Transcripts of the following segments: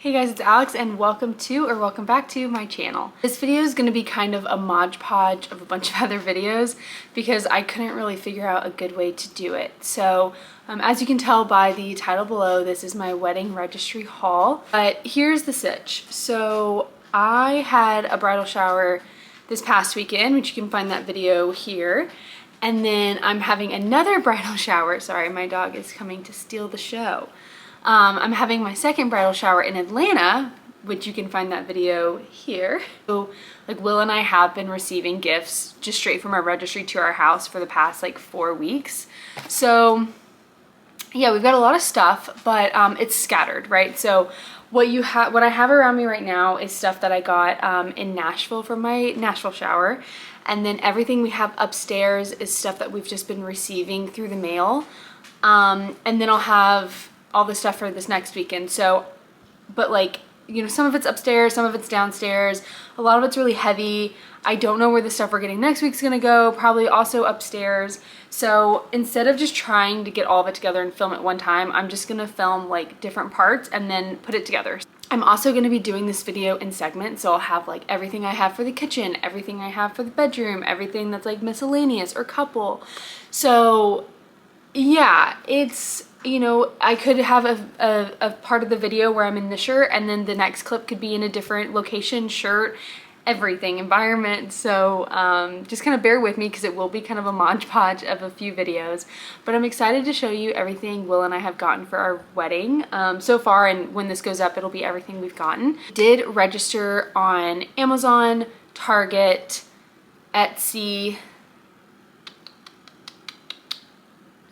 Hey guys, it's Alex and welcome back to my channel. This video is going to be kind of a Mod Podge of a bunch of other videos because I couldn't really figure out a good way to do it. So as you can tell by the title below, this is my wedding registry haul. But here's the sitch. So I had a bridal shower this past weekend, which you can find that video here. And then I'm having another bridal shower. Sorry, my dog is coming to steal the show. I'm having my second bridal shower in Atlanta, which you can find that video here. So like Will and I have been receiving gifts just straight from our registry to our house for the past like 4 weeks. So yeah, we've got a lot of stuff, but it's scattered, right? So what I have around me right now is stuff that I got in Nashville for my Nashville shower. And then everything we have upstairs is stuff that we've just been receiving through the mail. And then I'll have all the stuff for this next weekend. So, but like, you know, some of it's upstairs, some of it's downstairs. A lot of it's really heavy. I don't know where the stuff we're getting next week's gonna go, probably also upstairs. So instead of just trying to get all of it together and film it one time, I'm just gonna film like different parts and then put it together. I'm also gonna be doing this video in segments, so I'll have like everything I have for the kitchen, everything I have for the bedroom, everything that's like miscellaneous or couple. So yeah, it's, you know, I could have a part of the video where I'm in the shirt and then the next clip could be in a different location, shirt, everything, environment. So just kind of bear with me because it will be kind of a Mod Podge of a few videos. But I'm excited to show you everything Will and I have gotten for our wedding so far, and when this goes up, it'll be everything we've gotten. Did register on Amazon, Target, Etsy,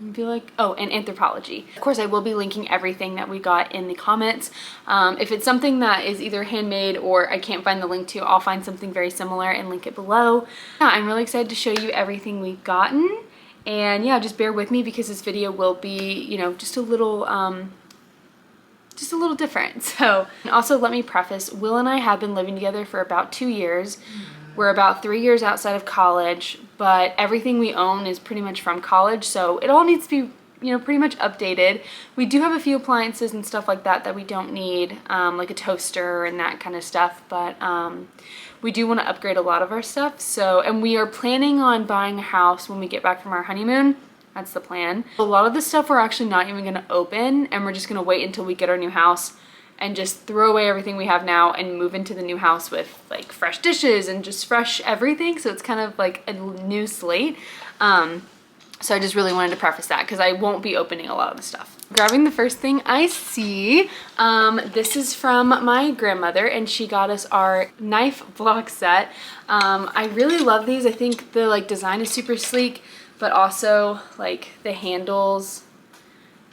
and be like, oh, and Anthropology. Of course, I will be linking everything that we got in the comments. If it's something that is either handmade or I can't find the link to, I'll find something very similar and link it below. Yeah, I'm really excited to show you everything we've gotten. And yeah, just bear with me because this video will be, you know, just a little different. So, and also let me preface, Will and I have been living together for about 2 years. We're about 3 years outside of college, but everything we own is pretty much from college, so it all needs to be, you know, pretty much updated. We do have a few appliances and stuff like that that we don't need, like a toaster and that kind of stuff, but we do want to upgrade a lot of our stuff. So, and we are planning on buying a house when we get back from our honeymoon. That's the plan. A lot of the stuff we're actually not even going to open, and we're just going to wait until we get our new house and just throw away everything we have now and move into the new house with like fresh dishes and just fresh everything. So it's kind of like a new slate. So I just really wanted to preface that because I won't be opening a lot of the stuff. Grabbing the first thing I see, this is from my grandmother and she got us our knife block set. I really love these. I think the like design is super sleek, but also like the handles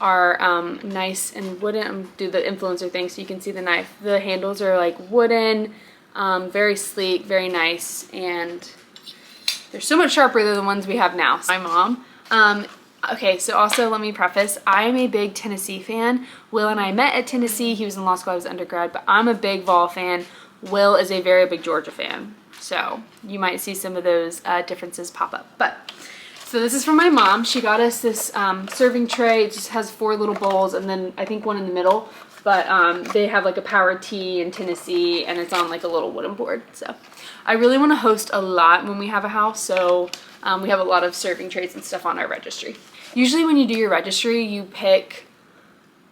are nice and wooden. Do the influencer thing so you can see the knife. The handles are like wooden, very sleek, very nice, and they're so much sharper than the ones we have now. My mom. Okay, so also let me preface, I am a big Tennessee fan. Will and I met at Tennessee. He was in law school, I was undergrad, but I'm a big Vol fan. Will is a very big Georgia fan. So you might see some of those differences pop up. But so this is from my mom. She got us this serving tray. It just has 4 little bowls and then I think one in the middle. But they have like a power tea in Tennessee and it's on like a little wooden board. So I really want to host a lot when we have a house. So we have a lot of serving trays and stuff on our registry. Usually when you do your registry, you pick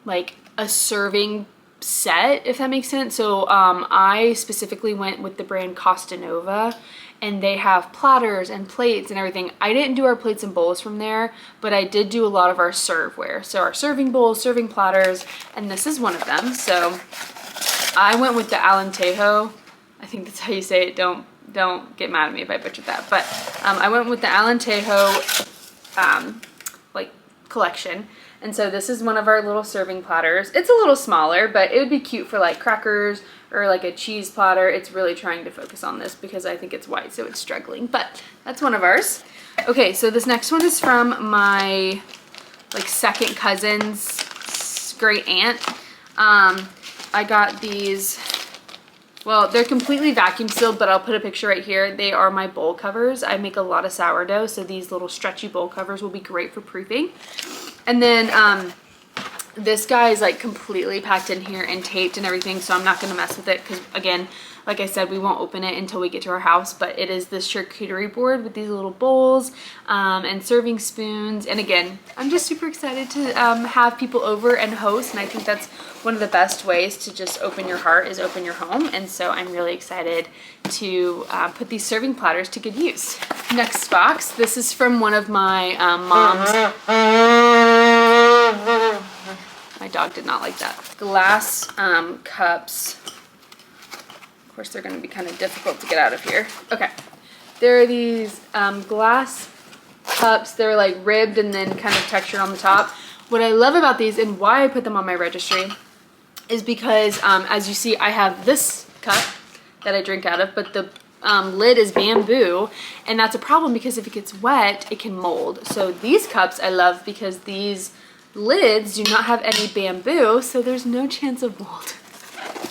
like a serving set, if that makes sense. So I specifically went with the brand Costa, and they have platters and plates and everything. I didn't do our plates and bowls from there, but I did do a lot of our serveware. So our serving bowls, serving platters, and this is one of them. So I went with the Alentejo. I think that's how you say it. Don't get mad at me if I butchered that. But I went with the Alentejo like collection. And so this is one of our little serving platters. It's a little smaller, but it would be cute for like crackers or like a cheese platter. It's really trying to focus on this because I think it's white, so it's struggling, but that's one of ours. Okay, so this next one is from my like second cousin's great aunt. I got these, well, they're completely vacuum sealed, but I'll put a picture right here. They are my bowl covers. I make a lot of sourdough, so these little stretchy bowl covers will be great for proofing. And then This guy is like completely packed in here and taped and everything, so I'm not gonna mess with it because, again, like I said, we won't open it until we get to our house. But it is this charcuterie board with these little bowls and serving spoons. And again, I'm just super excited to have people over and host, and I think that's one of the best ways to just open your heart is open your home. And so I'm really excited to put these serving platters to good use. Next box, this is from one of my mom's. My dog did not like that. Glass cups. Of course, they're going to be kind of difficult to get out of here. Okay, there are these glass cups. They're like ribbed and then kind of textured on the top. What I love about these and why I put them on my registry is because, as you see, I have this cup that I drink out of, but the lid is bamboo, and that's a problem because if it gets wet, it can mold. So these cups I love because these lids do not have any bamboo, so there's no chance of mold.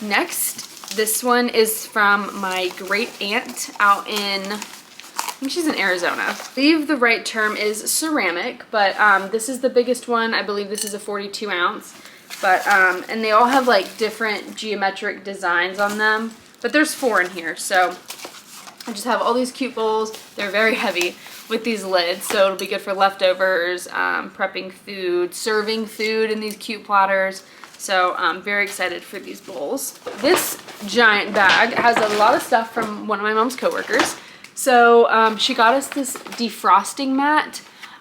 Next, this one is from my great aunt out in, I think she's in Arizona. I believe the right term is ceramic, but this is the biggest one. I believe this is a 42 ounce, but and they all have like different geometric designs on them, but there's 4 in here. So I just have all these cute bowls. They're very heavy with these lids, so it'll be good for leftovers, prepping food, serving food in these cute platters. So I'm very excited for these bowls. This giant bag has a lot of stuff from one of my mom's coworkers. So she got us this defrosting mat.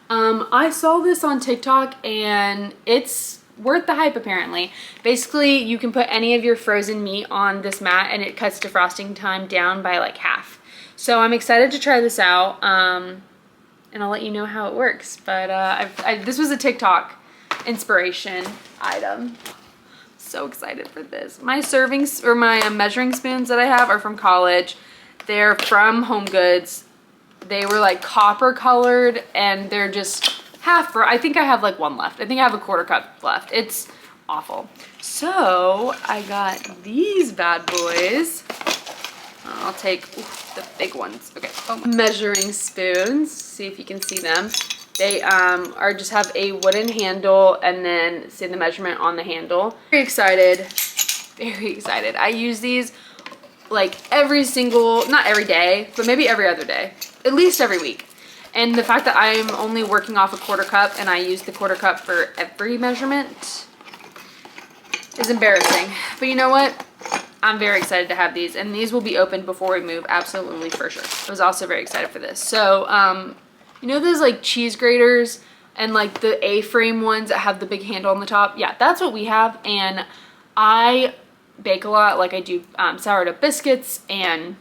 I saw this on TikTok and it's worth the hype apparently. Basically, you can put any of your frozen meat on this mat and it cuts defrosting time down by like half. So I'm excited to try this out, and I'll let you know how it works. But this was a TikTok inspiration item. So excited for this. My servings or my measuring spoons that I have are from college. They're from Home Goods. They were like copper colored and they're just half broke. I think I have like one left. I think I have a quarter cup left. It's awful. So I got these bad boys. I'll take the big ones. Okay. Oh, measuring spoons. See if you can see them. They are just have a wooden handle and then see the measurement on the handle. Very excited. Very excited. I use these like every single, not every day, but maybe every other day. At least every week. And the fact that I'm only working off a quarter cup and I use the quarter cup for every measurement is embarrassing. But you know what? I'm very excited to have these, and these will be opened before we move, absolutely for sure. I was also very excited for this. So, you know those like cheese graters and like the A-frame ones that have the big handle on the top? Yeah, that's what we have, and I bake a lot. Like I do sourdough biscuits and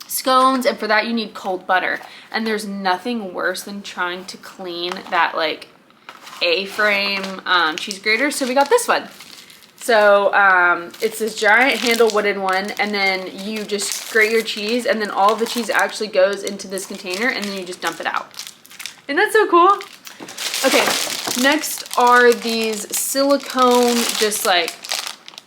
scones, and for that you need cold butter. And there's nothing worse than trying to clean that like A-frame cheese grater, so we got this one. So it's this giant handle wooden one, and then you just grate your cheese, and then all of the cheese actually goes into this container, and then you just dump it out. Isn't that so cool? Okay, next are these silicone, just like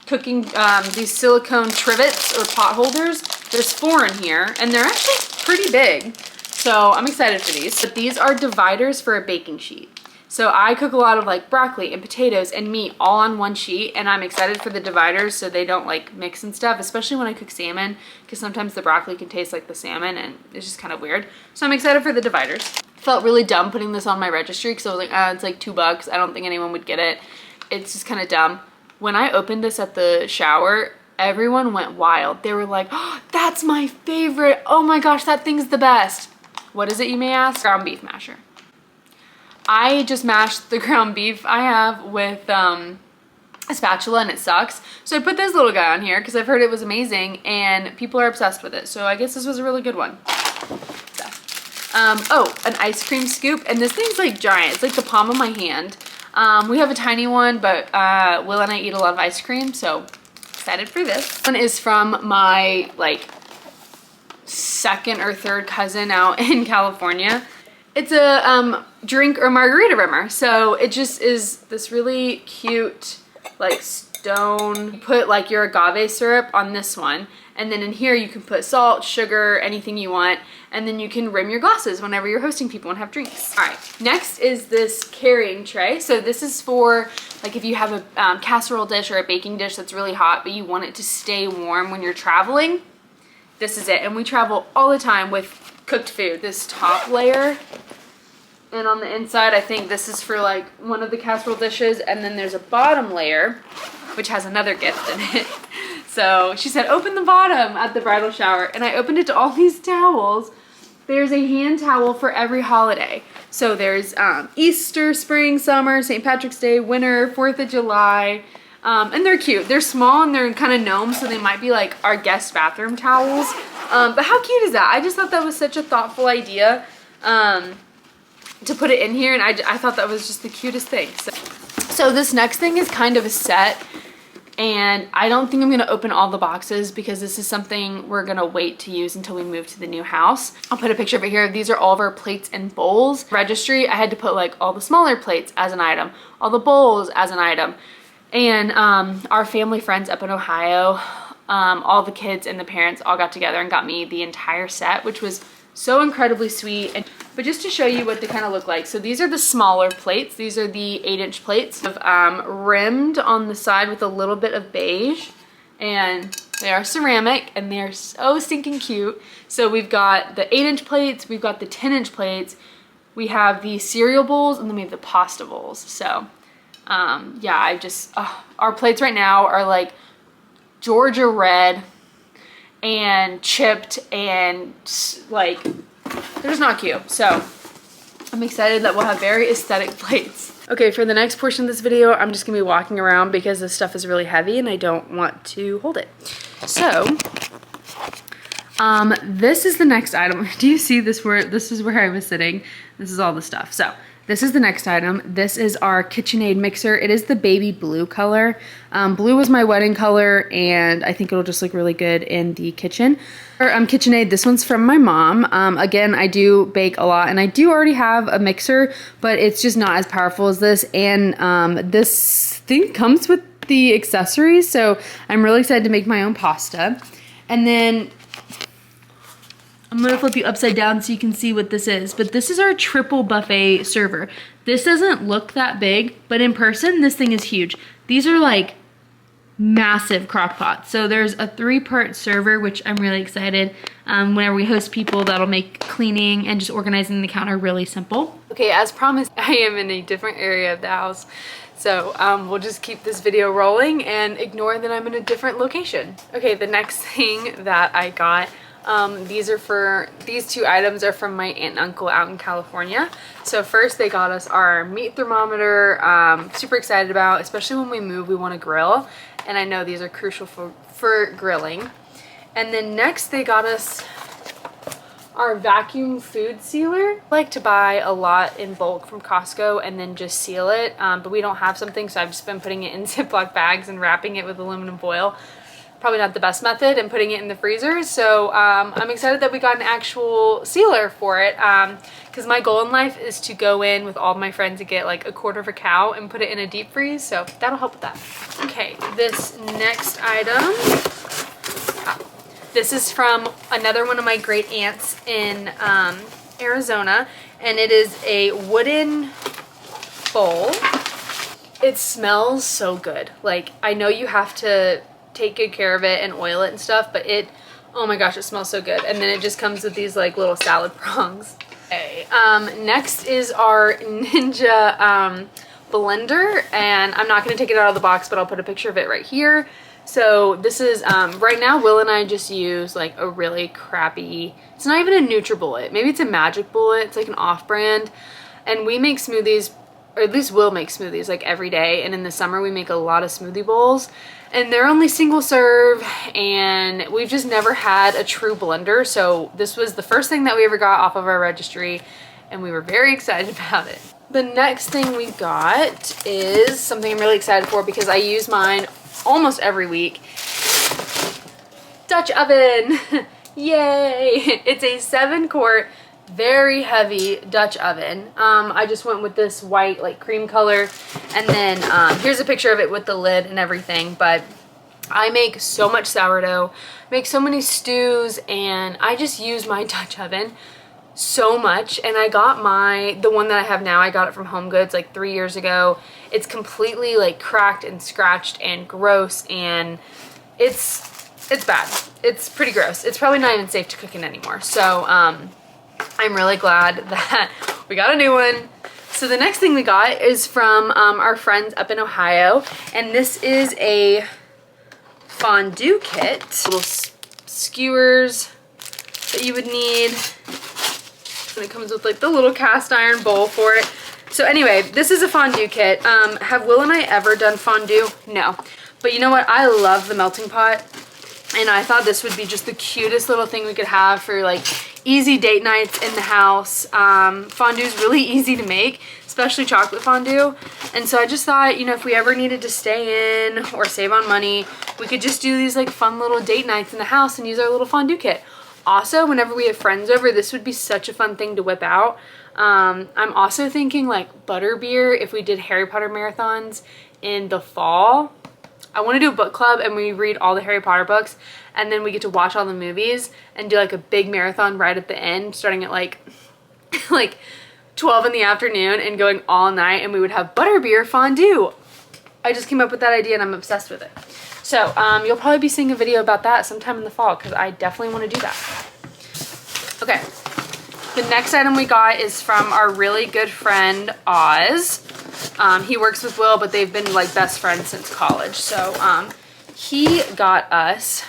cooking, these silicone trivets or pot holders. There's 4 in here, and they're actually pretty big. So I'm excited for these. But these are dividers for a baking sheet. So I cook a lot of like broccoli and potatoes and meat all on one sheet, and I'm excited for the dividers so they don't like mix and stuff, especially when I cook salmon, because sometimes the broccoli can taste like the salmon and it's just kind of weird. So I'm excited for the dividers. Felt really dumb putting this on my registry because I was like, it's like $2. I don't think anyone would get it. It's just kind of dumb. When I opened this at the shower, everyone went wild. They were like, oh, that's my favorite. Oh my gosh, that thing's the best. What is it, you may ask? Ground beef masher. I just mashed the ground beef I have with a spatula and it sucks. So I put this little guy on here because I've heard it was amazing and people are obsessed with it. So I guess this was a really good one. So, oh, an ice cream scoop. And this thing's like giant. It's like the palm of my hand. We have a tiny one, but Will and I eat a lot of ice cream. So excited for this. One is from my like second or third cousin out in California. It's a drink or margarita rimmer. So it just is this really cute, like stone. You put like your agave syrup on this one, and then in here you can put salt, sugar, anything you want, and then you can rim your glasses whenever you're hosting people and have drinks. All right, next is this carrying tray. So this is for like if you have a casserole dish or a baking dish that's really hot, but you want it to stay warm when you're traveling. This is it, and we travel all the time with cooked food. This top layer, and on the inside I think this is for like one of the casserole dishes, and then there's a bottom layer which has another gift in it. So she said open the bottom at the bridal shower, and I opened it to all these towels. There's a hand towel for every holiday. So there's Easter, spring, summer, St. Patrick's Day, winter, 4th of July, and they're cute. They're small and they're kind of gnome, so they might be like our guest bathroom towels. But how cute is that? I just thought that was such a thoughtful idea to put it in here, and I thought that was just the cutest thing. So this next thing is kind of a set, and I don't think I'm gonna open all the boxes because this is something we're gonna wait to use until we move to the new house. I'll put a picture of it here. These are all of our plates and bowls. Registry, I had to put like all the smaller plates as an item, all the bowls as an item. And our family friends up in Ohio, all the kids and the parents all got together and got me the entire set, which was so incredibly sweet. But just to show you what they kind of look like. So these are the smaller plates. These are the 8-inch plates, rimmed on the side with a little bit of beige. And they are ceramic and they are so stinking cute. So we've got the 8-inch plates, we've got the 10-inch plates, we have the cereal bowls, and then we have the pasta bowls. So yeah, our plates right now are like Georgia red and chipped, and like they're just not cute. So I'm excited that we'll have very aesthetic plates. Okay, for the next portion of this video, I'm just gonna be walking around because this stuff is really heavy and I don't want to hold it. So this is the next item. Do you see this? This is where I was sitting. This is all the stuff. So this is the next item. This is our KitchenAid mixer. It is the baby blue color. Blue was my wedding color, and I think it'll just look really good in the kitchen. KitchenAid, this one's from my mom. Again, I do bake a lot, and I do already have a mixer, but it's just not as powerful as this. And this thing comes with the accessories, so I'm really excited to make my own pasta. And then I'm gonna flip you upside down so you can see what this is. But this is our triple buffet server. This doesn't look that big, but in person, this thing is huge. These are like massive crock pots. So there's a 3-part server, which I'm really excited. Whenever we host people, that'll make cleaning and just organizing the counter really simple. Okay, as promised, I am in a different area of the house. So we'll just keep this video rolling and ignore that I'm in a different location. Okay, the next thing that I got, these 2 items are from my aunt and uncle out in California. So first they got us our meat thermometer, super excited about, especially when we move, we want to grill. And I know these are crucial for grilling. And then next they got us our vacuum food sealer. I like to buy a lot in bulk from Costco and then just seal it, but we don't have something, so I've just been putting it in Ziploc bags and wrapping it with aluminum foil. Probably not the best method, and putting it in the freezer. So I'm excited that we got an actual sealer for it, because my goal in life is to go in with all my friends and get like a quarter of a cow and put it in a deep freeze, so that'll help with that. Okay, this next item, this is from another one of my great aunts in Arizona, and it is a wooden bowl. It smells so good. Like, I know you have to take good care of it and oil it and stuff, but oh my gosh, it smells so good. And then it just comes with these like little salad prongs. Okay, next is our Ninja blender, and I'm not gonna take it out of the box, but I'll put a picture of it right here. So this is, right now Will and I just use like a really crappy, it's not even a NutriBullet, maybe it's a Magic Bullet, it's like an off-brand, and we make smoothies, or at least Will make smoothies like every day, and in the summer we make a lot of smoothie bowls, and they're only single serve, and we've just never had a true blender, so this was the first thing that we ever got off of our registry, and we were very excited about it. The next thing we got is something I'm really excited for because I use mine almost every week. Dutch oven! Yay! It's a 7-quart very heavy Dutch oven. I just went with this white like cream color, and then here's a picture of it with the lid and everything. But I make so much sourdough, make so many stews, and I just use my Dutch oven so much. And I got the one that I have now, I got it from Home Goods like 3 years ago. It's completely like cracked and scratched and gross, and it's bad. It's pretty gross. It's probably not even safe to cook in anymore. So I'm really glad that we got a new one. So the next thing we got is from our friends up in Ohio, and this is a fondue kit. Little skewers that you would need, and it comes with like the little cast iron bowl for it. So anyway, this is a fondue kit. Have Will and I ever done fondue? No. But you know what? I love the melting pot, and I thought this would be just the cutest little thing we could have for like easy date nights in the house. Fondue is really easy to make, especially chocolate fondue. And so I just thought, you know, if we ever needed to stay in or save on money, we could just do these like fun little date nights in the house and use our little fondue kit. Also, whenever we have friends over, this would be such a fun thing to whip out. I'm also thinking like butterbeer if we did Harry Potter marathons in the fall. I want to do a book club and we read all the Harry Potter books, and then we get to watch all the movies and do like a big marathon right at the end, starting at like 12 in the afternoon and going all night, and we would have butterbeer fondue. I just came up with that idea and I'm obsessed with it. So you'll probably be seeing a video about that sometime in the fall, because I definitely want to do that. Okay, the next item we got is from our really good friend Oz. He works with Will, but they've been like best friends since college. So he got us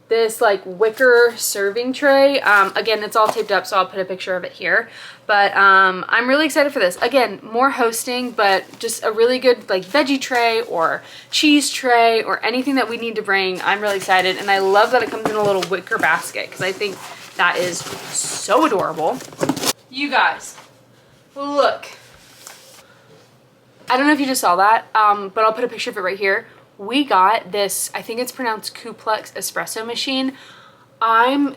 this like wicker serving tray. Again, it's all taped up, so I'll put a picture of it here. But I'm really excited for this. Again, more hosting, but just a really good like veggie tray or cheese tray or anything that we need to bring. I'm really excited, and I love that it comes in a little wicker basket, because I think that is so adorable. You guys, look. I don't know if you just saw that, but I'll put a picture of it right here. We got this, I think it's pronounced Kuplex espresso machine. I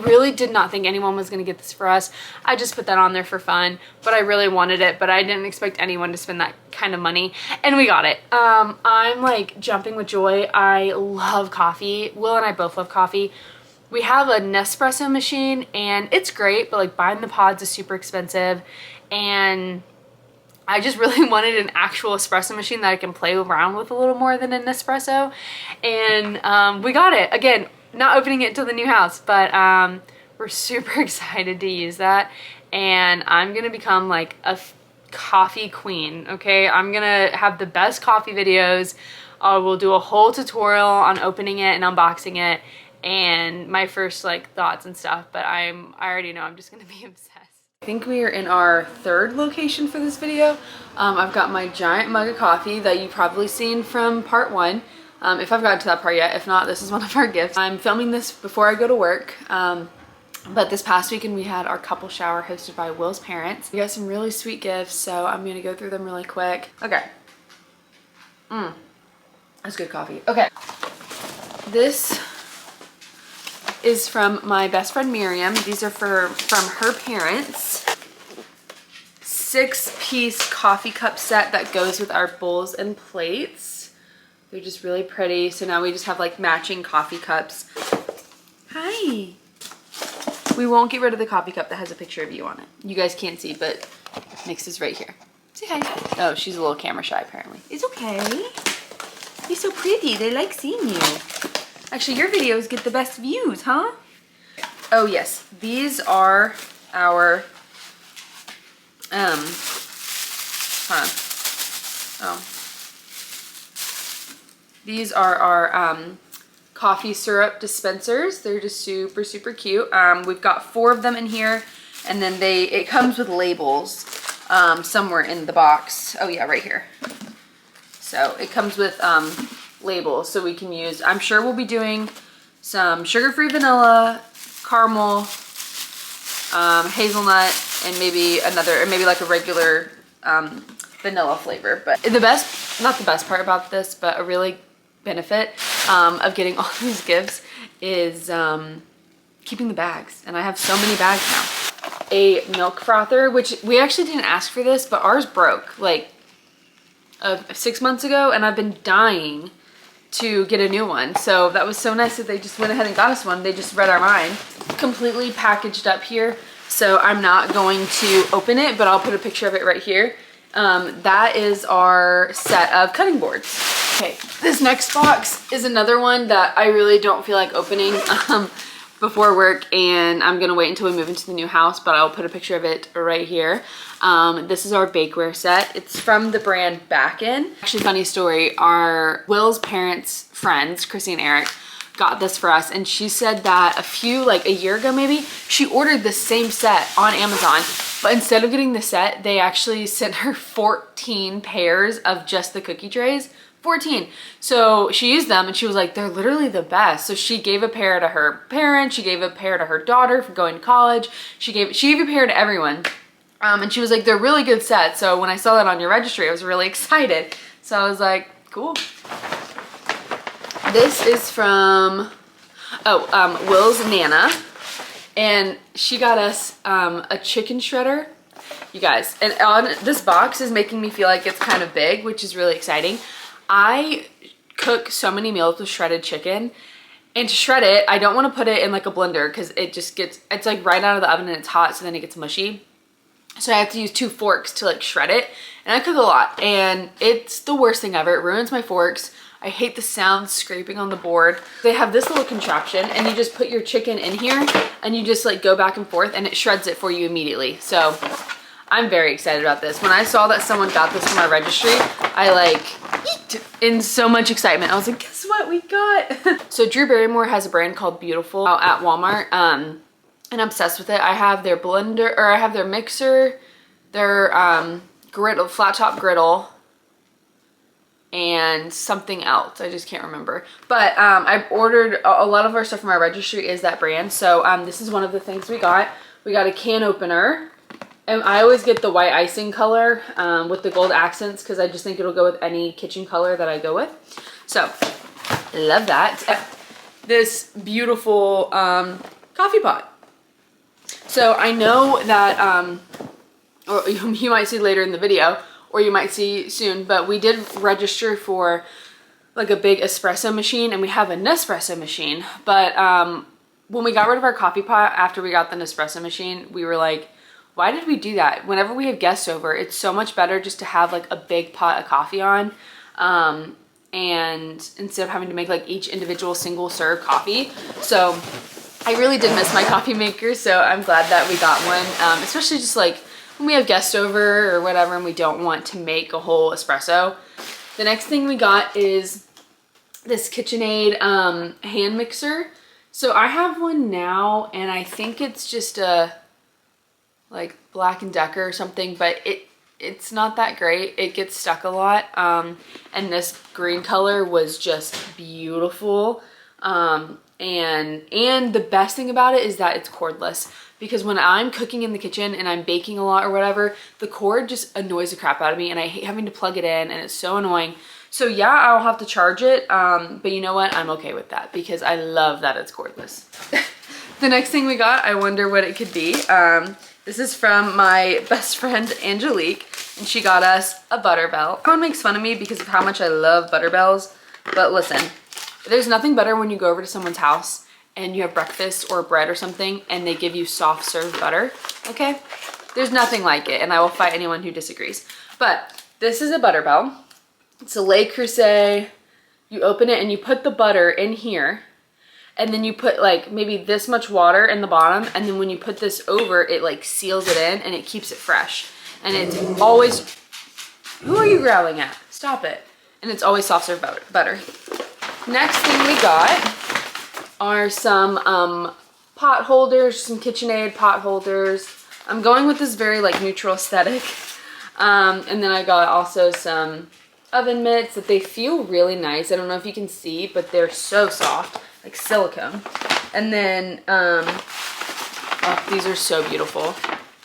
really did not think anyone was gonna get this for us. I just put that on there for fun, but I really wanted it, but I didn't expect anyone to spend that kind of money, and we got it. I'm like jumping with joy. I love coffee. Will and I both love coffee. We have a Nespresso machine, and it's great, but like buying the pods is super expensive, and I just really wanted an actual espresso machine that I can play around with a little more than an Nespresso, and we got it. Again, not opening it until the new house, but we're super excited to use that, and I'm gonna become like a coffee queen, okay? I'm gonna have the best coffee videos. We'll do a whole tutorial on opening it and unboxing it, and my first like thoughts and stuff, but I already know I'm just gonna be obsessed. I think we are in our third location for this video. I've got my giant mug of coffee that you've probably seen from part 1, if I've gotten to that part yet. If not, this is one of our gifts. I'm filming this before I go to work, but this past weekend we had our couple shower hosted by Will's parents. We got some really sweet gifts, so I'm gonna go through them really quick. Okay. That's good coffee. Okay. This is from my best friend Miriam. These are from her parents. 6-piece coffee cup set that goes with our bowls and plates. They're just really pretty. So now we just have like matching coffee cups. Hi. We won't get rid of the coffee cup that has a picture of you on it. You guys can't see, but Nix is right here. Say hi. Oh, she's a little camera shy apparently. It's okay. You're so pretty. They like seeing you. Actually, your videos get the best views, huh? Oh yes, these are our, These are our coffee syrup dispensers. They're just super, super cute. We've got 4 of them in here, and then it comes with labels somewhere in the box. Oh yeah, right here. So it comes with labels, so we can use, I'm sure we'll be doing some sugar-free vanilla, caramel, hazelnut, and maybe like a regular vanilla flavor. But not the best part about this, but a really benefit of getting all these gifts is keeping the bags, and I have so many bags now. A milk frother, which we actually didn't ask for this, but ours broke like 6 months ago, and I've been dying to get a new one. So that was so nice that they just went ahead and got us one. They just read our mind. Completely packaged up here, so I'm not going to open it, but I'll put a picture of it right here. That is our set of cutting boards. Okay, this next box is another one that I really don't feel like opening before work, and I'm gonna wait until we move into the new house, but I'll put a picture of it right here. This is our bakeware set. It's from the brand Backen. Actually, funny story, Will's parents' friends, Chrissy and Eric, got this for us, and she said that a year ago maybe, she ordered the same set on Amazon, but instead of getting the set, they actually sent her 14 pairs of just the cookie trays. 14. So she used them and she was like, they're literally the best. So she gave a pair to her parents, she gave a pair to her daughter for going to college, she gave a pair to everyone. And she was like, they're really good sets. So when I saw that on your registry, I was really excited. So I was like, cool. This is from Will's Nana, and she got us a chicken shredder, you guys. And on this box is making me feel like it's kind of big, which is really exciting. I cook so many meals with shredded chicken, and to shred it, I don't want to put it in like a blender because it just it's like right out of the oven and it's hot, so then it gets mushy. So I have to use 2 forks to like shred it, and I cook a lot, and it's the worst thing ever. It ruins my forks. I hate the sound scraping on the board. They have this little contraption, and you just put your chicken in here and you just like go back and forth, and it shreds it for you immediately. So I'm very excited about this. When I saw that someone got this from our registry, I like in so much excitement. I was like, guess what we got? So Drew Barrymore has a brand called Beautiful out at Walmart, and I'm obsessed with it. I have their blender, or I have their mixer, their griddle, flat top griddle, and something else. I just can't remember. But I've ordered a lot of our stuff from our registry is that brand. So this is one of the things we got. We got a can opener. And I always get the white icing color with the gold accents because I just think it'll go with any kitchen color that I go with. So, love that. This beautiful coffee pot. So I know that, or you might see later in the video, or you might see soon, but we did register for like a big espresso machine, and we have a Nespresso machine. But when we got rid of our coffee pot after we got the Nespresso machine, we were like, why did we do that? Whenever we have guests over, it's so much better just to have like a big pot of coffee on, and instead of having to make like each individual single serve coffee. So I really did miss my coffee maker, so I'm glad that we got one, especially just like when we have guests over or whatever and we don't want to make a whole espresso. The next thing we got is this KitchenAid hand mixer. So I have one now, and I think it's just a like Black & Decker or something, but it's not that great. It gets stuck a lot, and this green color was just beautiful. And the best thing about it is that it's cordless, because when I'm cooking in the kitchen and I'm baking a lot or whatever, the cord just annoys the crap out of me, and I hate having to plug it in, and it's so annoying. So yeah, I'll have to charge it, but you know what? I'm okay with that because I love that it's cordless. The next thing we got, I wonder what it could be. This is from my best friend, Angelique, and she got us a butter bell. Everyone makes fun of me because of how much I love butter bells, but listen, there's nothing better when you go over to someone's house and you have breakfast or bread or something and they give you soft serve butter, okay? There's nothing like it, and I will fight anyone who disagrees. But this is a butter bell. It's a Le Creuset. You open it and you put the butter in here, and then you put like maybe this much water in the bottom, and then when you put this over, it like seals it in and it keeps it fresh. And it's always, who are you growling at? Stop it. And it's always soft serve butter. Next thing we got are some pot holders, some KitchenAid pot holders. I'm going with this very like neutral aesthetic. And then I got also some oven mitts that they feel really nice. I don't know if you can see, but they're so soft, like silicone. And then, oh, these are so beautiful.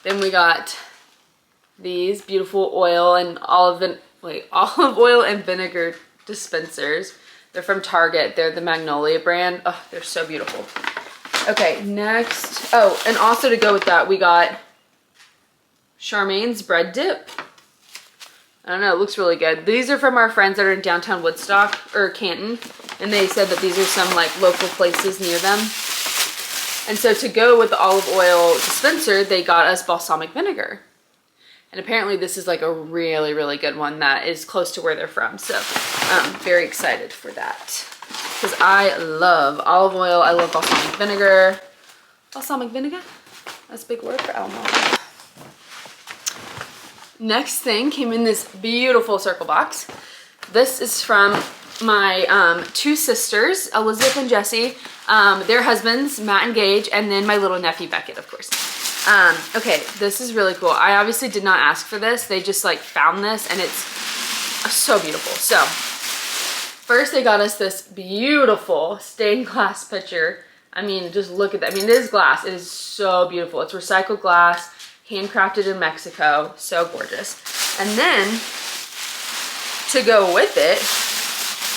Then we got these beautiful oil and olive oil and vinegar dispensers. They're from Target. They're the Magnolia brand. Oh, they're so beautiful. Okay, next. Oh, and also to go with that, we got Charmaine's bread dip. I don't know, it looks really good. These are from our friends that are in downtown Woodstock, or Canton, and they said that these are some like local places near them. And so to go with the olive oil dispenser, they got us balsamic vinegar. And apparently this is like a really, really good one that is close to where they're from. So I'm very excited for that. Because I love olive oil, I love balsamic vinegar. Balsamic vinegar? That's a big word for Elmo. Next thing came in this beautiful circle box. This is from my two sisters, Elizabeth and Jessie, their husbands, Matt and Gage, and then my little nephew, Beckett, of course. Okay, this is really cool. I obviously did not ask for this. They just like found this and it's so beautiful. So first they got us this beautiful stained glass pitcher. I mean, just look at that. I mean, it is glass. It is so beautiful. It's recycled glass, handcrafted in Mexico. So gorgeous. And then to go with it,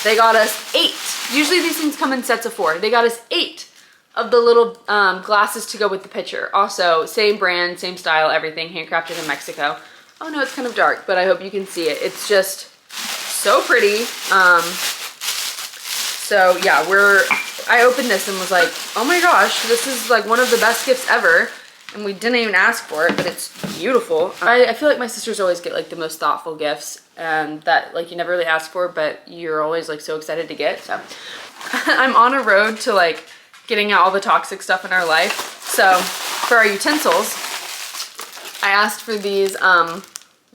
they got us 8. Usually these things come in sets of 4. They got us 8 of the little glasses to go with the pitcher. Also, same brand, same style, everything, handcrafted in Mexico. Oh no, it's kind of dark, but I hope you can see it. It's just so pretty. So yeah, I opened this and was like, oh my gosh, this is like one of the best gifts ever. And we didn't even ask for it, but it's beautiful. I feel like my sisters always get like the most thoughtful gifts and that like you never really ask for, but you're always like so excited to get. So I'm on a road to like getting out all the toxic stuff in our life. So for our utensils, I asked for these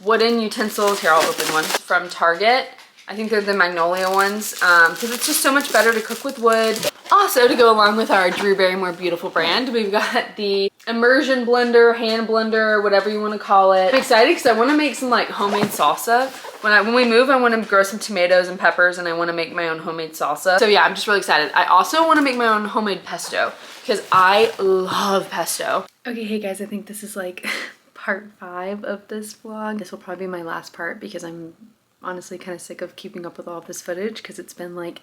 wooden utensils. Here, I'll open one from Target. I think they're the Magnolia ones because it's just so much better to cook with wood. Also, to go along with our Drew Barrymore Beautiful brand, we've got the Immersion Blender, hand blender, whatever you want to call it. I'm excited because I want to make some like homemade salsa. When we move, I want to grow some tomatoes and peppers and I want to make my own homemade salsa. So yeah, I'm just really excited. I also want to make my own homemade pesto because I love pesto. Okay, hey guys, I think this is like part 5 of this vlog. This will probably be my last part because I'm honestly kind of sick of keeping up with all of this footage because it's been like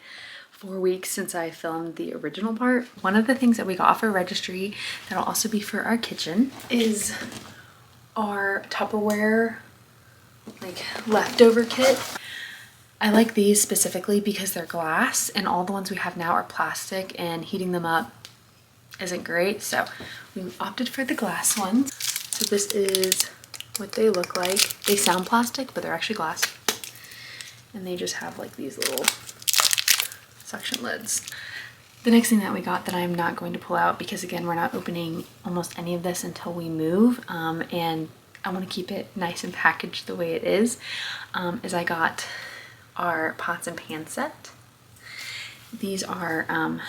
4 weeks since I filmed the original part. One of the things that we got for registry that'll also be for our kitchen is our Tupperware like leftover kit. I like these specifically because they're glass and all the ones we have now are plastic and heating them up isn't great. So we opted for the glass ones. So this is what they look like. They sound plastic, but they're actually glass. And they just have like these little suction lids. The next thing that we got that I'm not going to pull out because again, we're not opening almost any of this until we move and I want to keep it nice and packaged the way it is I got our pots and pan set. These are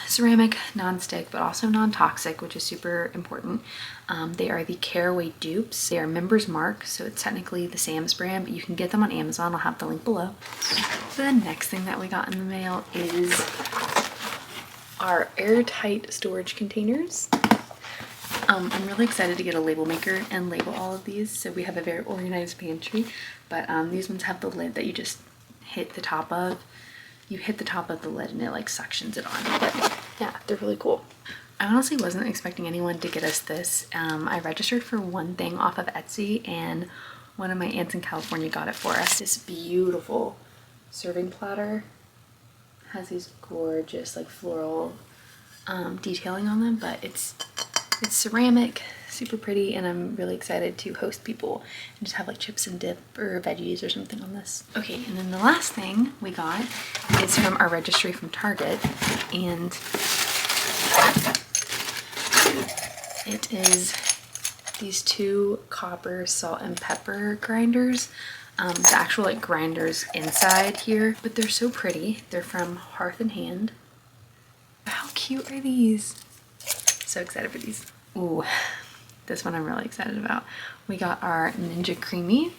ceramic, non-stick, but also non-toxic, which is super important. They are the Caraway dupes. They are Members Mark, so it's technically the Sam's brand, but you can get them on Amazon. I'll have the link below. The next thing that we got in the mail is our airtight storage containers. I'm really excited to get a label maker and label all of these, so we have a very organized pantry, but these ones have the lid that you just hit the top of. You hit the top of the lid and it like suctions it on. But yeah, they're really cool. I honestly wasn't expecting anyone to get us this. I registered for one thing off of Etsy and one of my aunts in California got it for us. This beautiful serving platter has these gorgeous like floral detailing on them, but it's ceramic, super pretty, and I'm really excited to host people and just have like chips and dip or veggies or something on this. Okay, and then the last thing we got is from our registry from Target, and it is these 2 copper salt and pepper grinders. The actual like grinders inside here, but they're so pretty. They're from Hearth and Hand. How cute are these? So excited for these. Ooh, this one I'm really excited about. We got our Ninja Creamy.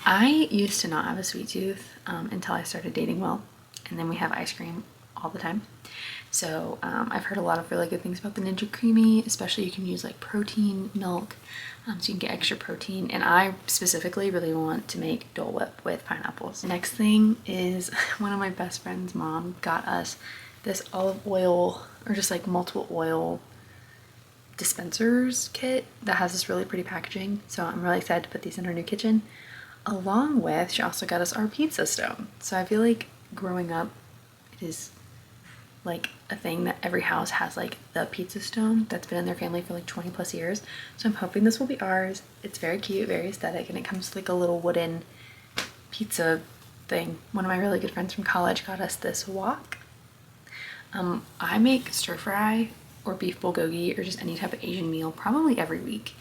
I used to not have a sweet tooth until I started dating Will, and then we have ice cream all the time. So I've heard a lot of really good things about the Ninja Creamy, especially you can use like protein milk, so you can get extra protein. And I specifically really want to make Dole Whip with pineapples. Next thing is one of my best friend's mom got us this olive oil, or just like multiple oil dispensers kit that has this really pretty packaging. So I'm really excited to put these in our new kitchen. Along with, she also got us our pizza stone. So I feel like growing up, it is like a thing that every house has like the pizza stone that's been in their family for like 20 plus years. So I'm hoping this will be ours. It's very cute, very aesthetic, and it comes with like a little wooden pizza thing. One of my really good friends from college got us this wok. I make stir fry or beef bulgogi or just any type of Asian meal probably every week.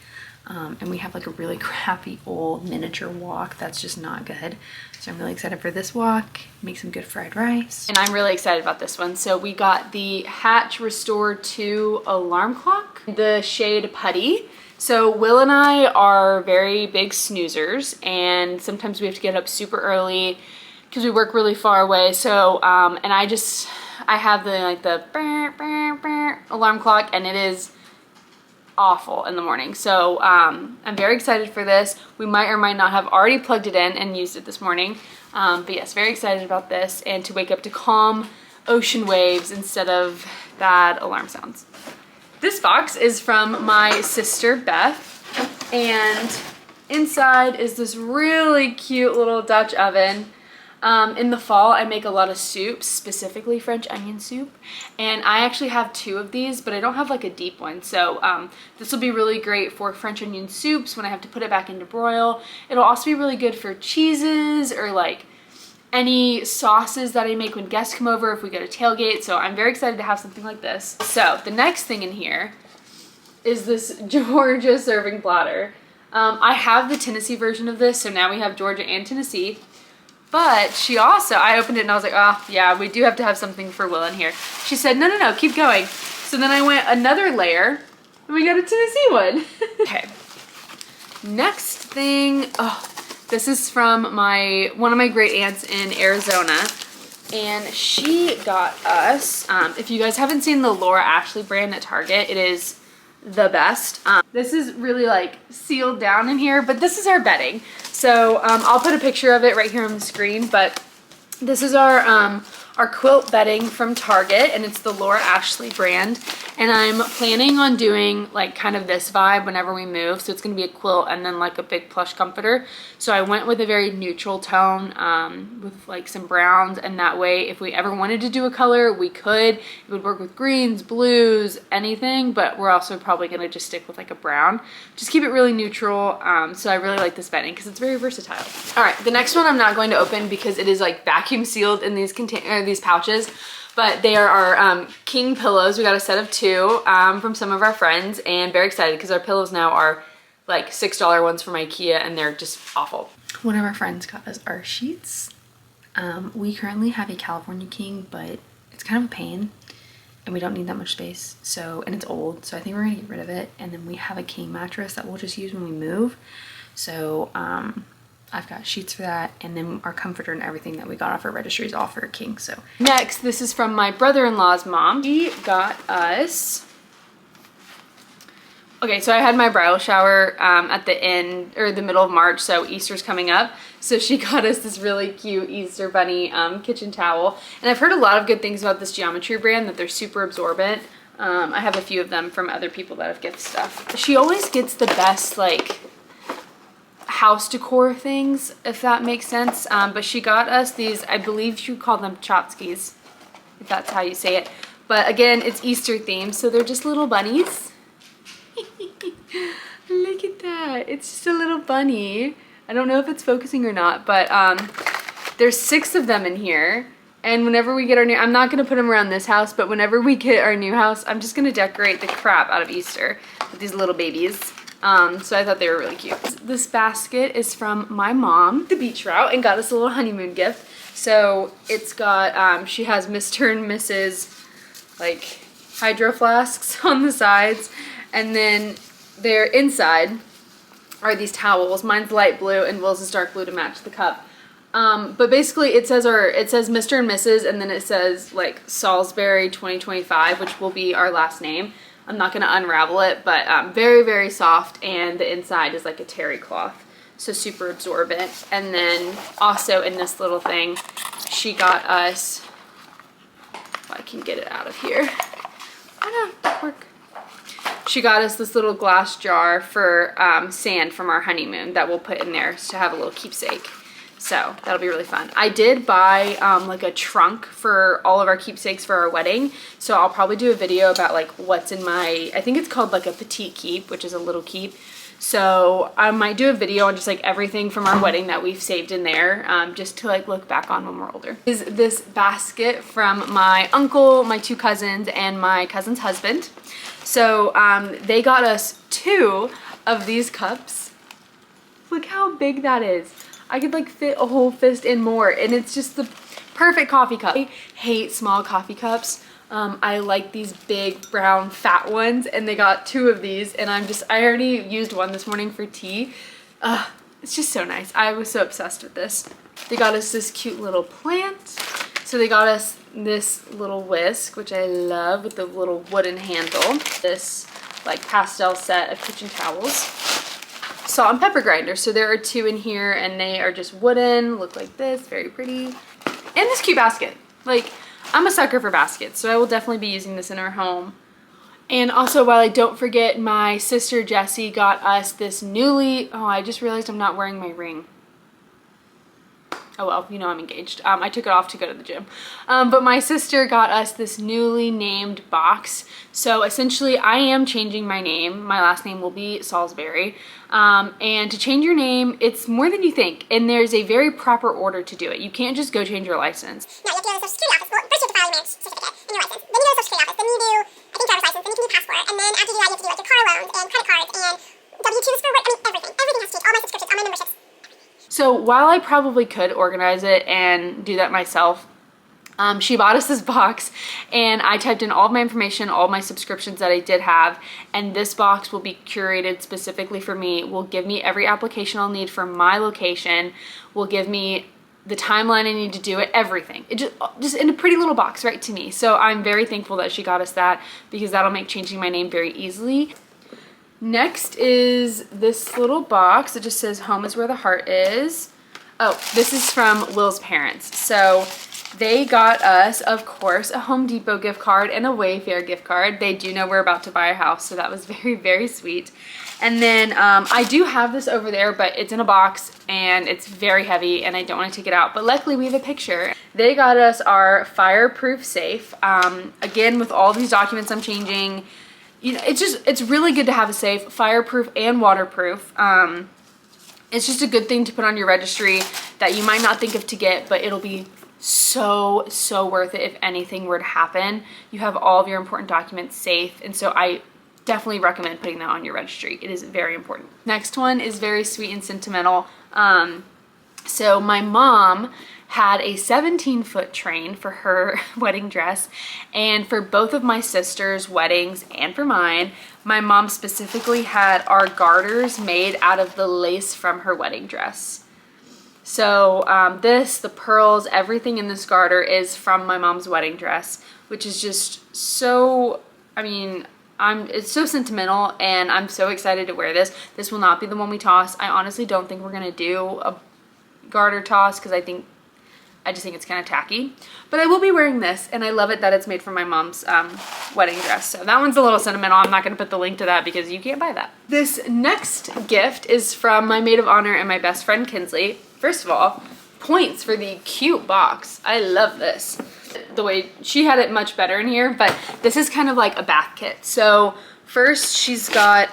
And we have like a really crappy old miniature wok that's just not good. So I'm really excited for this wok, make some good fried rice. And I'm really excited about this one. So we got the Hatch Restore 2 alarm clock, the shade Putty. So Will and I are very big snoozers, and sometimes we have to get up super early because we work really far away. So, and I have the burr, burr, burr alarm clock, and it is awful in the morning. So I'm very excited for this. We might or might not have already plugged it in and used it this morning. But yes, very excited about this, and to wake up to calm ocean waves instead of bad alarm sounds. This box is from my sister Beth, and inside is this really cute little Dutch oven. In the fall, I make a lot of soups, specifically French onion soup, and I actually have 2 of these, but I don't have like a deep one. So this will be really great for French onion soups when I have to put it back into broil. It'll also be really good for cheeses or like any sauces that I make when guests come over if we go to tailgate. So I'm very excited to have something like this. So the next thing in here is this Georgia serving platter. I have the Tennessee version of this, so now we have Georgia and Tennessee. But she also, I opened it and I was like, oh yeah, we do have to have something for Will in here. She said, no, no, no, keep going. So then I went another layer and we got a Tennessee one. Okay, next thing, oh, this is from one of my great aunts in Arizona. And she got us, if you guys haven't seen the Laura Ashley brand at Target, it is the best. This is really like sealed down in here, but this is our bedding. So I'll put a picture of it right here on the screen, but this is our quilt bedding from Target, and it's the Laura Ashley brand. And I'm planning on doing like kind of this vibe whenever we move. So it's gonna be a quilt and then like a big plush comforter. So I went with a very neutral tone with like some browns, and that way if we ever wanted to do a color, we could. It would work with greens, blues, anything, but we're also probably gonna just stick with like a brown. Just keep it really neutral. So I really like this bedding because it's very versatile. All right, the next one I'm not going to open because it is like vacuum sealed in these pouches. But they are our king pillows. We got a set of 2 from some of our friends, and very excited because our pillows now are like $6 ones from IKEA, and they're just awful. One of our friends got us our sheets. We currently have a California king, but it's kind of a pain and we don't need that much space. So, and it's old, so I think we're gonna get rid of it. And then we have a king mattress that we'll just use when we move. So I've got sheets for that, and then our comforter and everything that we got off our registry is all for a king. So next, this is from my brother-in-law's mom. She got us, okay, so I had my bridal shower at the end or the middle of March, so Easter's coming up. So she got us this really cute Easter bunny kitchen towel, and I've heard a lot of good things about this Geometry brand, that they're super absorbent. I have a few of them from other people that have gift stuff. She always gets the best like house decor things, if that makes sense. But she got us these, I believe you call them tchotchkes, if that's how you say it. But again, it's Easter themed, so they're just little bunnies. Look at that, it's just a little bunny. I don't know if it's focusing or not, but there's 6 of them in here. And whenever we get our new, I'm not gonna put them around this house, but whenever we get our new house, I'm just gonna decorate the crap out of Easter with these little babies. So I thought they were really cute. This basket is from my mom, the beach route, and got us a little honeymoon gift. So it's got, she has Mr. and Mrs. like hydro flasks on the sides, and then they're inside are these towels. Mine's light blue and Will's is dark blue to match the cup. But basically it says Mr. and Mrs. and then it says like Salisbury 2025, which will be our last name. I'm not gonna unravel it, but very, very soft, and the inside is like a terry cloth, so super absorbent. And then also in this little thing, she got us, well, I can get it out of here. Oh no, work. She got us this little glass jar for sand from our honeymoon that we'll put in there to have a little keepsake. So that'll be really fun. I did buy like a trunk for all of our keepsakes for our wedding. So I'll probably do a video about like what's in my, I think it's called like a petite keep, which is a little keep. So I might do a video on just like everything from our wedding that we've saved in there, just to like look back on when we're older. Is this basket from my uncle, my 2 cousins, and my cousin's husband. So they got us 2 of these cups. Look how big that is. I could like fit a whole fist and more, and it's just the perfect coffee cup. I hate small coffee cups. I like these big brown fat ones, and they got 2 of these, and I already used one this morning for tea. It's just so nice. I was so obsessed with this. They got us this cute little plant. So they got us this little whisk, which I love, with the little wooden handle. This like pastel set of kitchen towels. Salt and pepper grinder. So there are 2 in here, and they are just wooden, look like this, very pretty. And this cute basket. Like, I'm a sucker for baskets, so I will definitely be using this in our home. And also, while I don't forget, my sister Jessie got us this I just realized I'm not wearing my ring. Oh well, you know I'm engaged. I took it off to go to the gym. But my sister got us this NewlyNamed Box. So essentially I am changing my name. My last name will be Salisbury. And to change your name, it's more than you think. And there's a very proper order to do it. You can't just go change your license. No, you have to go to the Social Security office. Well, first you have to file your marriage certificate and your license. Then you go to the Social Security office. Then you do, I think, driver's license. Then you can do passport. And then after you do that, you have to do like your car loans and credit cards and W-2s for work. I mean, everything. Everything has to change. All my subscriptions, all my memberships. So while I probably could organize it and do that myself, she bought us this box, and I typed in all of my information, all of my subscriptions that I did have, and this box will be curated specifically for me, will give me every application I'll need for my location, will give me the timeline I need to do it, everything. It just in a pretty little box right to me. So I'm very thankful that she got us that, because that'll make changing my name very easily. Next is this little box. It just says home is where the heart is. Oh, this is from Will's parents. So they got us, of course, a Home Depot gift card and a Wayfair gift card. They do know we're about to buy a house, so that was very, very sweet. And then I do have this over there, but it's in a box and it's very heavy and I don't want to take it out. But luckily we have a picture. They got us our Fireproof safe. Again, with all these documents I'm changing, you know, it's really good to have a safe, fireproof and waterproof. It's just a good thing to put on your registry that you might not think of to get, but it'll be so worth it if anything were to happen. You have all of your important documents safe, and so I definitely recommend putting that on your registry. It is very important. Next one is very sweet and sentimental. So my mom had a 17-foot train for her wedding dress, and for both of my sisters' weddings and for mine, my mom specifically had our garters made out of the lace from her wedding dress. So the pearls, everything in this garter is from my mom's wedding dress, which is just so, I mean, it's so sentimental, and I'm so excited to wear this. This will not be the one we toss. I honestly don't think we're gonna do a garter toss, because I just think it's kind of tacky, but I will be wearing this, and I love it that it's made from my mom's wedding dress. So that one's a little sentimental. I'm not going to put the link to that because you can't buy that. This next gift is from my maid of honor and my best friend Kinsley. First of all, points for the cute box. I love this. The way she had it much better in here, but this is kind of like a bath kit. So first she's got,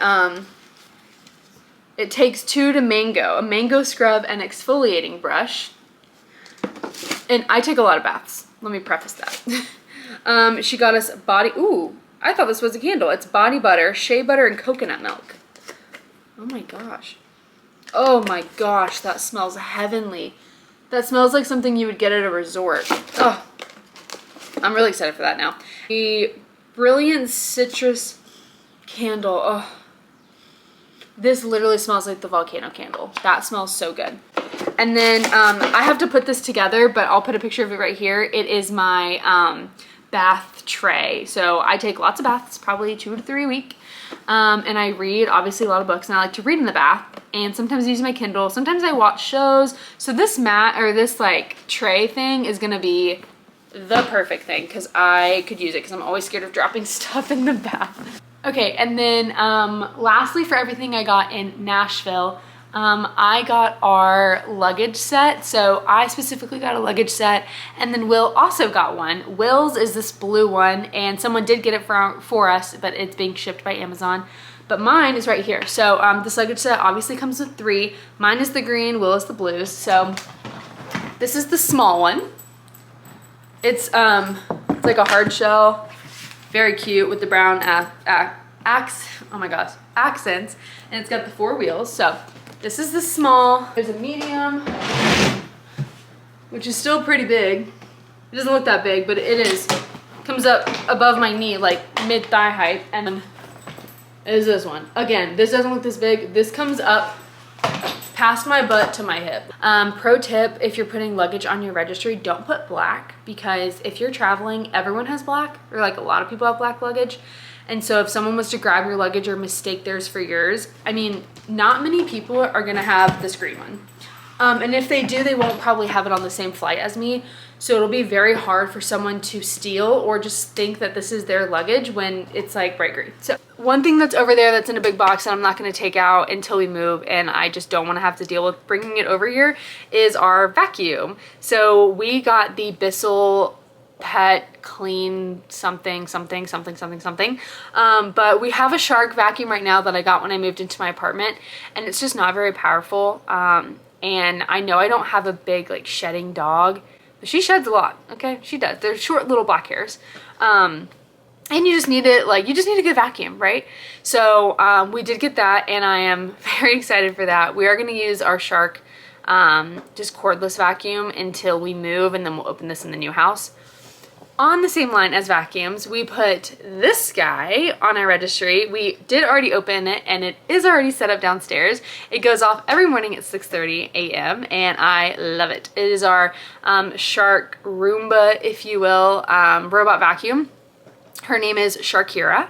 it takes 2 to mango, a mango scrub and exfoliating brush. And I take a lot of baths. Let me preface that. She got us ooh, I thought this was a candle. It's body butter, shea butter, and coconut milk. Oh my gosh. Oh my gosh, that smells heavenly. That smells like something you would get at a resort. Oh, I'm really excited for that now. The Brilliant Citrus candle. Oh, this literally smells like the volcano candle. That smells so good. And then I have to put this together, but I'll put a picture of it right here. It is my bath tray. So I take lots of baths, probably 2 to 3 a week. And I read, obviously, a lot of books, and I like to read in the bath. And sometimes I use my Kindle. Sometimes I watch shows. So this mat, or this like tray thing, is gonna be the perfect thing because I could use it because I'm always scared of dropping stuff in the bath. Okay, and then lastly for everything I got in Nashville, I got our luggage set. So I specifically got a luggage set, and then Will also got one. Will's is this blue one, and someone did get it for us, but it's being shipped by Amazon. But mine is right here. So this luggage set obviously comes with 3. Mine is the green, Will is the blues. So this is the small one. It's like a hard shell, very cute with the brown accents, and it's got the 4 wheels. So this is the small. There's a medium, which is still pretty big. It doesn't look that big, but it is. Comes up above my knee, like mid-thigh height, and then is this one. Again, this doesn't look this big. This comes up past my butt to my hip. Pro tip, if you're putting luggage on your registry, don't put black, because if you're traveling, everyone has black, or like a lot of people have black luggage. And so if someone was to grab your luggage or mistake theirs for yours, I mean, not many people are gonna have this green one. And if they do, they won't probably have it on the same flight as me. So it'll be very hard for someone to steal or just think that this is their luggage when it's like bright green. So one thing that's over there that's in a big box that I'm not gonna take out until we move, and I just don't wanna have to deal with bringing it over here, is our vacuum. So we got the Bissell Pet Clean something. But we have a Shark vacuum right now that I got when I moved into my apartment, and it's just not very powerful. And I know I don't have a big like shedding dog, but she sheds a lot. Okay, she does. They're short little black hairs. And you just need it, like, you just need a good vacuum, right? So we did get that, and I am very excited for that. We are gonna use our Shark just cordless vacuum until we move, and then we'll open this in the new house. On the same line as vacuums, we put this guy on our registry. We did already open it, and it is already set up downstairs. It goes off every morning at 6:30 a.m. and I love it. It is our Shark Roomba, if you will, robot vacuum. Her name is Charcuterie,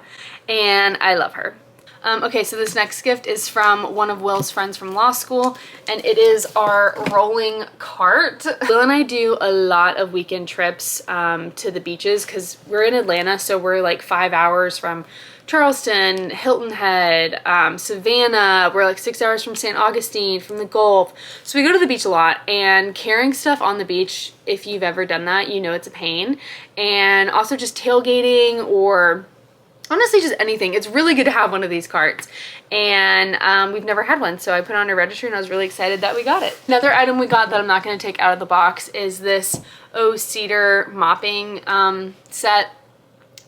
and I love her. Okay, so this next gift is from one of Will's friends from law school, and it is our rolling cart. Will and I do a lot of weekend trips to the beaches because we're in Atlanta, so we're like 5 hours from Charleston, Hilton Head, Savannah. We're like 6 hours from St. Augustine, from the Gulf. So we go to the beach a lot, and carrying stuff on the beach, if you've ever done that, you know it's a pain. And also just tailgating, or honestly just anything. It's really good to have one of these carts, and we've never had one, so I put it on a registry and I was really excited that we got it. Another item we got that I'm not going to take out of the box is this cedar mopping set.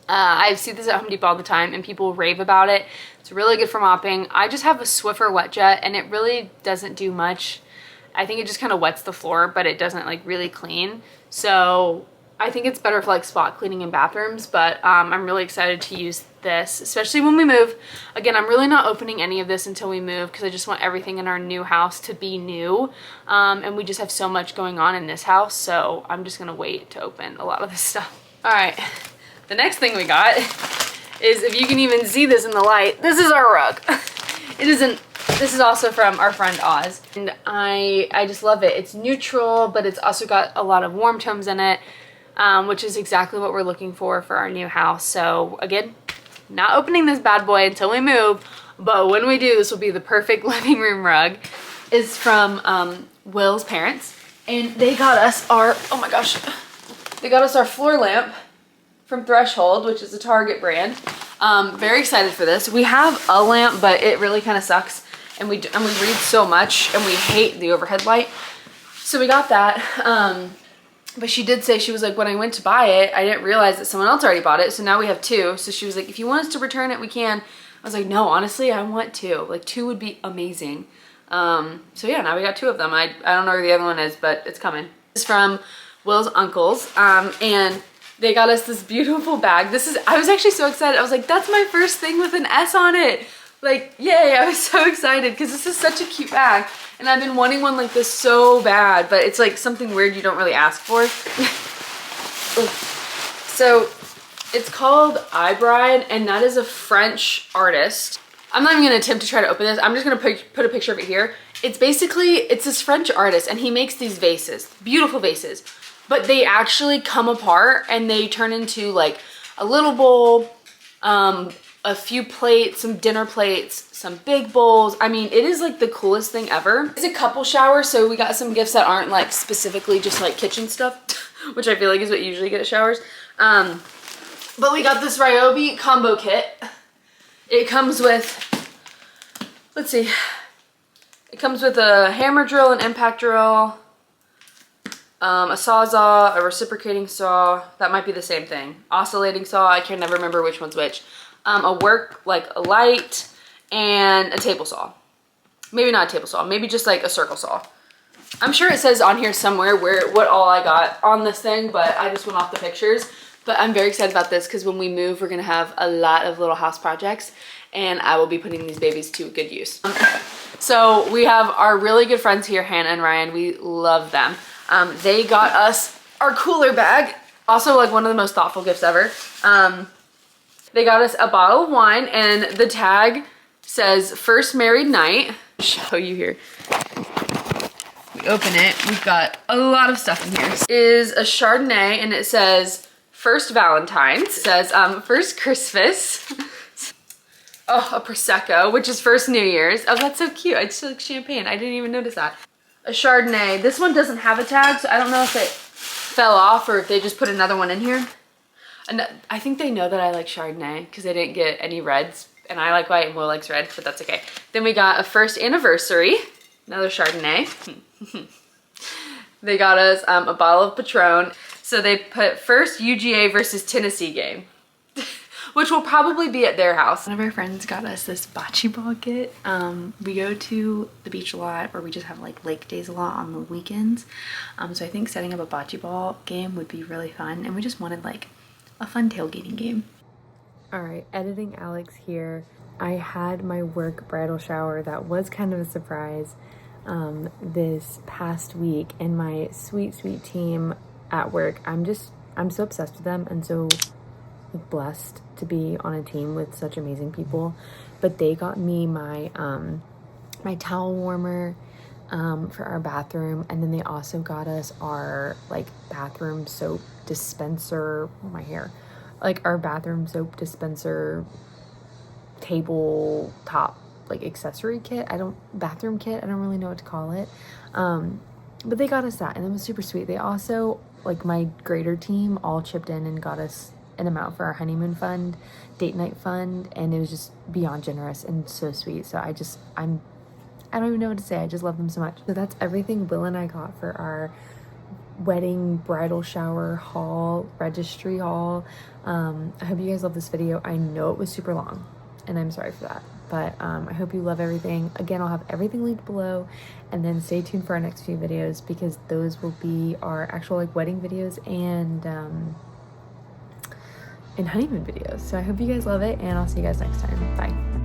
I see this at Home Depot all the time, and people rave about it. It's really good for mopping. I just have a Swiffer wet jet, and it really doesn't do much. I think it just kind of wets the floor, but it doesn't like really clean. So I think it's better for like spot cleaning in bathrooms, but I'm really excited to use this, especially when we move. Again, I'm really not opening any of this until we move because I just want everything in our new house to be new. And we just have so much going on in this house, so I'm just gonna wait to open a lot of this stuff. All right, the next thing we got is, if you can even see this in the light, this is our rug. This is also from our friend Oz, and I just love it. It's neutral, but it's also got a lot of warm tones in it. Which is exactly what we're looking for our new house. So again, not opening this bad boy until we move, but when we do, this will be the perfect living room rug. It's from Will's parents, and they got us our, oh my gosh, they got us our floor lamp from Threshold, which is a Target brand. Very excited for this. We have a lamp, but it really kind of sucks, and we read so much, and we hate the overhead light. So we got that. But she did say, she was like, when I went to buy it, I didn't realize that someone else already bought it. So now we have 2. So she was like, if you want us to return it, we can. I was like, no, honestly, I want 2. Like 2 would be amazing. So yeah, now we got 2 of them. I don't know where the other one is, but it's coming. This is from Will's uncles. And they got us this beautiful bag. I was actually so excited. I was like, that's my first thing with an S on it. Like, yay, I was so excited because this is such a cute bag. And I've been wanting one like this so bad, but it's like something weird you don't really ask for. So it's called IBride, and that is a French artist. I'm not even gonna attempt to try to open this. I'm just gonna put a picture of it here. It's basically, it's this French artist, and he makes these vases, beautiful vases. but they actually come apart and they turn into like a little bowl, a few plates, some dinner plates, some big bowls. I mean, it is like the coolest thing ever. It's a couple shower, so we got some gifts that aren't like specifically just like kitchen stuff, which I feel like is what you usually get at showers. But we got this Ryobi Combo Kit. It comes with, let's see, it comes with a hammer drill, an impact drill, a sawzall, a reciprocating saw, that might be the same thing, oscillating saw, I can never remember which one's which, a light, and a table saw. Maybe not a table saw, maybe just like a circle saw. I'm sure it says on here somewhere what all I got on this thing, but I just went off the pictures. But I'm very excited about this because when we move, we're gonna have a lot of little house projects and I will be putting these babies to good use. So we have our really good friends here, Hannah and Ryan. We love them. They got us our cooler bag. Also like one of the most thoughtful gifts ever. They got us a bottle of wine and the tag says first married night. I'll show you here. We open it, we've got a lot of stuff in here. This is a Chardonnay and it says first Valentine's. It says first Christmas. Oh, a Prosecco, which is first New Year's. Oh, that's so cute. It's like champagne. I didn't even notice that. A Chardonnay. This one doesn't have a tag, so I don't know if it fell off or if they just put another one in here. And I think they know that I like Chardonnay because they didn't get any reds. And I like white and Will likes red, but that's okay. Then we got a first anniversary. Another Chardonnay. They got us a bottle of Patron. So they put first UGA versus Tennessee game, which will probably be at their house. One of our friends got us this bocce ball kit. We go to the beach a lot, or we just have like lake days a lot on the weekends. So I think setting up a bocce ball game would be really fun. And we just wanted like a fun tailgating game. All right, editing Alex here. I had my work bridal shower that was kind of a surprise this past week, and my sweet team at work, I'm so obsessed with them and so blessed to be on a team with such amazing people. But they got me my my towel warmer for our bathroom, and then they also got us our like bathroom soap dispenser, my hair, like our bathroom soap dispenser tabletop like accessory kit. Bathroom kit, I don't really know what to call it. But they got us that, and it was super sweet. They also, like my Grater team, all chipped in and got us an amount for our honeymoon fund, date night fund, and it was just beyond generous and so sweet. So I don't even know what to say. I just love them so much. So that's everything Will and I got for our wedding bridal shower haul, registry haul. I hope you guys love this video. I know it was super long and I'm sorry for that, but I hope you love everything. Again, I'll have everything linked below, and then stay tuned for our next few videos because those will be our actual like wedding videos and honeymoon videos. So I hope you guys love it, and I'll see you guys next time. Bye.